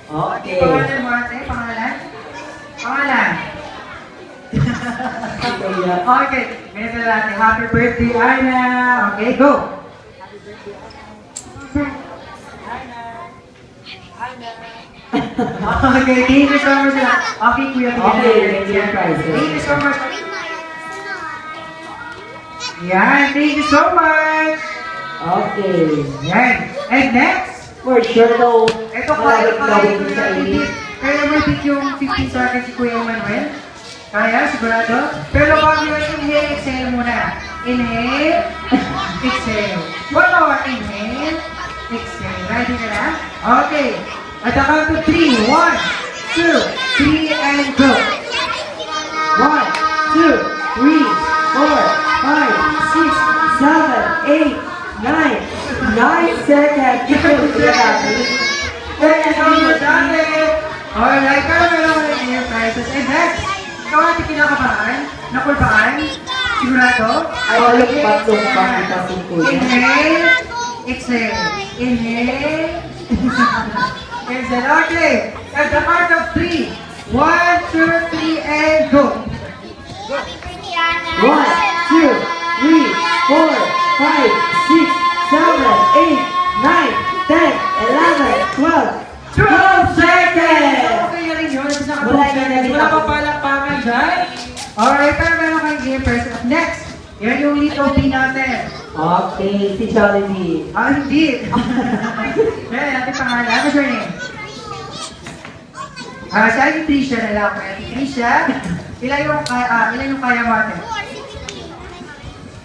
Okay. Pangalan mo ate? Pangalan? Pangalan? Okay. Ganito na natin. Happy birthday, Arna! Okay, go! Okay, thank you so much. Okay, kuya. Okay, thank Thank you so much. Yan, thank you so much. Okay. Yan. And next, For sure daw, ito kaya gawin sa init. Kaya mo pick yung 15 seconds si Kuya Emmanuel? Kaya, sigurado? Pero bago yun, inhale, exhale muna. Inhale, exhale. One more, inhale, exhale. Ready ka na? Okay. At the count of 3. 1, 2, 3, and go. 1, 2, 3, 4, 5, 6, 7, 8, 9 seconds. Thank you so much, Ate. Alright, pero meron ko ng air prizes. And next, ikaw ate kinakabahan? Nakulbaan? Sigurado? Ay, lumpat kita si Kuya. Inhale, exhale. Inhale, exhale. Okay, at the count of 3. 1, 2, 3, and go. 1, 2, 3, 4, 5, 6, 7, 8, 9, 10, 11, 12, 12 seconds! Okay na rin yun. Wala na rin Wala ako. pa palakpakan dyan. Alright, pero meron kayong game first. Up next, yan yung little B natin. Okay, si Jollibee. Hindi. Yan, natin pangalan. What's your name? Si Ate Tricia na lang. Ate Tricia, ilan yung kaya mo ate?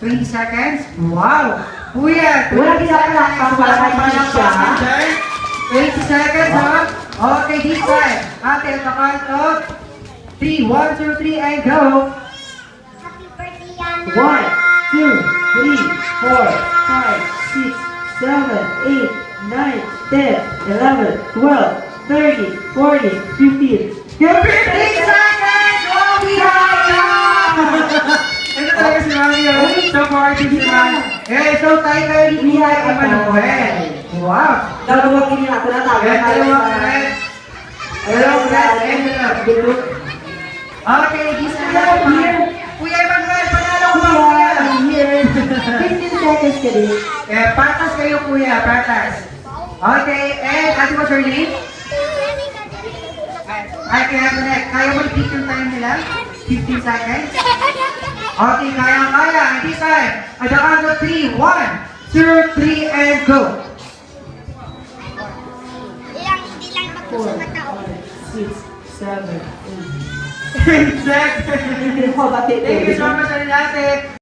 20 seconds? Wow! Kuya! Wala pinapalakpak para kay Tricia. 20 seconds, ha? Okay, this time. Ate, at the count of 3. 1, 2, 3, and go! 1, 2, 3, 4, 5, 6, 7, 8, 9, 10, 11, 12, 13, 14, 15. 15 seconds! Oh, we have ito talaga si Mami, oh. So party si Mami. Eh, so tayo kayo ni Kuya Emmanuel. Wow! Dalawang kini natin na tawag. Dalawang red. Dalawang red. Okay, this is here. Kuya Emmanuel, panalo ko ba kuya? 15 seconds ka din. Patas kayo kuya, patas. Okay, and ate mo your name? Ay, kaya mo i-pick yung time nila? 15 seconds? Okay, kaya. This time, at the count of 3. 1, 2, 3, and go. 4, 5, 6, 7, 8. 8 seconds. Hindi ko ba Thank you so much, ate.